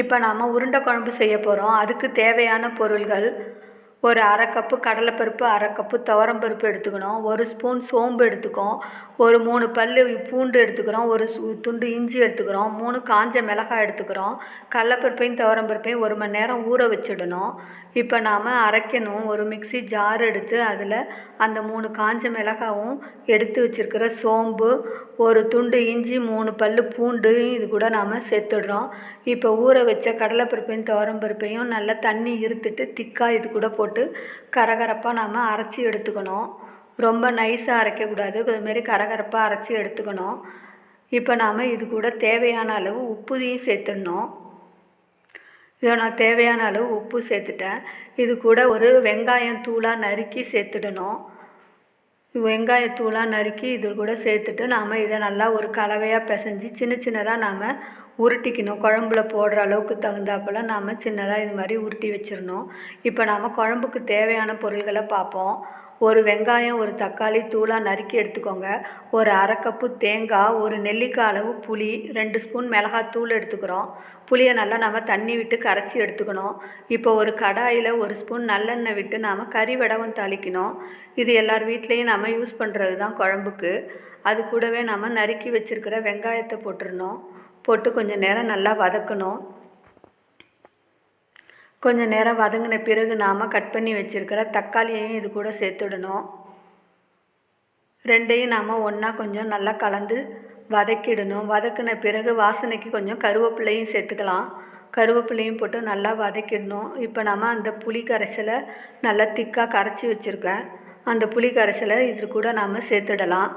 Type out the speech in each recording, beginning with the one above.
இப்போ நாம் உருண்டை குழம்பு செய்ய போகிறோம். அதுக்கு தேவையான பொருள்கள்: ஒரு அரை கப்பு கடலைப்பருப்பு, அரை கப்பு துவரம்பருப்பு எடுத்துக்கணும். ஒரு ஸ்பூன் சோம்பு எடுத்துக்கோம். ஒரு 3 பல் பூண்டு எடுத்துக்கிறோம். ஒரு துண்டு இஞ்சி எடுத்துக்கிறோம். 3 காஞ்ச மிளகாய் எடுத்துக்கிறோம். கடலைப்பருப்பையும் துவரம்பருப்பையும் 1 மணி நேரம் ஊற வச்சிடணும். இப்போ நாம் அரைக்கணும். ஒரு மிக்ஸி ஜார் எடுத்து அதில் அந்த 3 காஞ்ச மிளகாயும் எடுத்து வச்சுருக்கிற சோம்பு, ஒரு துண்டு இஞ்சி, 3 பல் பூண்டு இது கூட நாம் சேர்த்துடுறோம். இப்போ ஊற வச்ச கடலைப்பருப்பையும் துவரம்பருப்பையும் நல்லா தண்ணி இருத்துட்டு திக்காக இது கூட போட்டு கரகரப்பாக நாம் அரைச்சி எடுத்துக்கணும். ரொம்ப நைஸாக அரைக்கக்கூடாது, இதுமாரி கரகரப்பாக அரைச்சி எடுத்துக்கணும். இப்போ நாம் இது கூட தேவையான அளவு உப்பையும் சேர்த்துடணும். இதை நான் தேவையான அளவு உப்பு சேர்த்துட்டேன். இது கூட ஒரு வெங்காயம் தூளாக நறுக்கி சேர்த்துடணும். வெங்காயத்தூளாக நறுக்கி இது கூட சேர்த்துட்டு நாம் இதை நல்லா ஒரு கலவையாக பிசைஞ்சு சின்ன சின்னதாக நாம் உருட்டிக்கணும். குழம்புல போடுற அளவுக்கு தகுந்தாப்பில் நாம் சின்னதாக இது மாதிரி உருட்டி வச்சிடணும். இப்போ நாம் குழம்புக்கு தேவையான பொருள்களை பார்ப்போம். ஒரு வெங்காயம், ஒரு தக்காளி தூளாக நறுக்கி எடுத்துக்கோங்க. ஒரு அரை கப்பு தேங்காய், ஒரு நெல்லிக்காய் அளவு புளி, 2 ஸ்பூன் மிளகாத்தூள் எடுத்துக்கிறோம். புளியை நல்லா நம்ம தண்ணி விட்டு கரைச்சி எடுத்துக்கணும். இப்போ ஒரு கடாயில் 1 ஸ்பூன் நல்லெண்ணெய் விட்டு நாம் கறி வடகம் தாளிக்கணும். இது எல்லார் வீட்லேயும் நம்ம யூஸ் பண்ணுறது தான் குழம்புக்கு. அது கூடவே நம்ம நறுக்கி வச்சுருக்கிற வெங்காயத்தை போட்டுடணும். போட்டு கொஞ்சம் நேரம் நல்லா வதக்கணும். கொஞ்சம் நேரம் வதங்கின பிறகு நாம் கட் பண்ணி வச்சுருக்கிற தக்காளியையும் இது கூட சேர்த்துடணும். ரெண்டையும் நாம் ஒன்றா கொஞ்சம் நல்லா கலந்து வதக்கிடணும். வதக்கின பிறகு வாசனைக்கு கொஞ்சம் கருவேப்பிலையும் சேர்த்துக்கலாம். கருவேப்பிலையும் போட்டு நல்லா வதக்கிடணும். இப்போ நம்ம அந்த புளி கரைசலை நல்லா திக்காக கரைச்சி வச்சுருக்கேன். அந்த புளி கரைசலை இது கூட நாம் சேர்த்துடலாம்.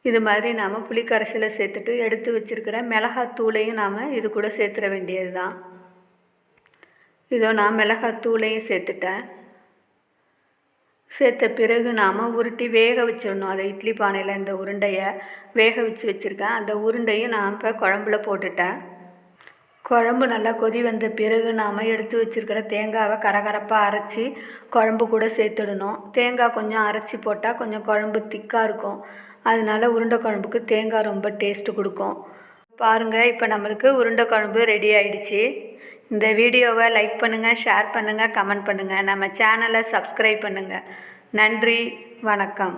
இது மாதிரி நாம் புளி கரைசலை சேர்த்துட்டு எடுத்து வச்சுருக்கிற மிளகாத்தூளையும் நாம் இது கூட சேர்த்துட வேண்டியது தான். இதோ நான் மிளகாத்தூளையும் சேர்த்துட்டேன். சேர்த்த பிறகு நாம் உருட்டி வேக வச்சிடணும். அதை இட்லி பானையில் இந்த உருண்டையை வேக வச்சுருக்கேன். அந்த உருண்டையும் நான் இப்போ குழம்புல போட்டுட்டேன். குழம்பு நல்லா கொதி வந்த பிறகு நாம் எடுத்து வச்சுருக்கிற தேங்காவை கரகரப்பாக அரைச்சி குழம்பு கூட சேர்த்துடணும். தேங்காய் கொஞ்சம் அரைச்சி போட்டால் கொஞ்சம் குழம்பு திக்காக இருக்கும். அதனால உருண்டை குழம்புக்கு தேங்காய் ரொம்ப டேஸ்ட்டு கொடுக்கும். பாருங்கள், இப்போ நம்மளுக்கு உருண்டை குழம்பு ரெடி ஆகிடுச்சி. இந்த வீடியோவை லைக் பண்ணுங்கள், ஷேர் பண்ணுங்கள், கமெண்ட் பண்ணுங்கள். நம்ம சேனலை சப்ஸ்கிரைப் பண்ணுங்கள். நன்றி, வணக்கம்.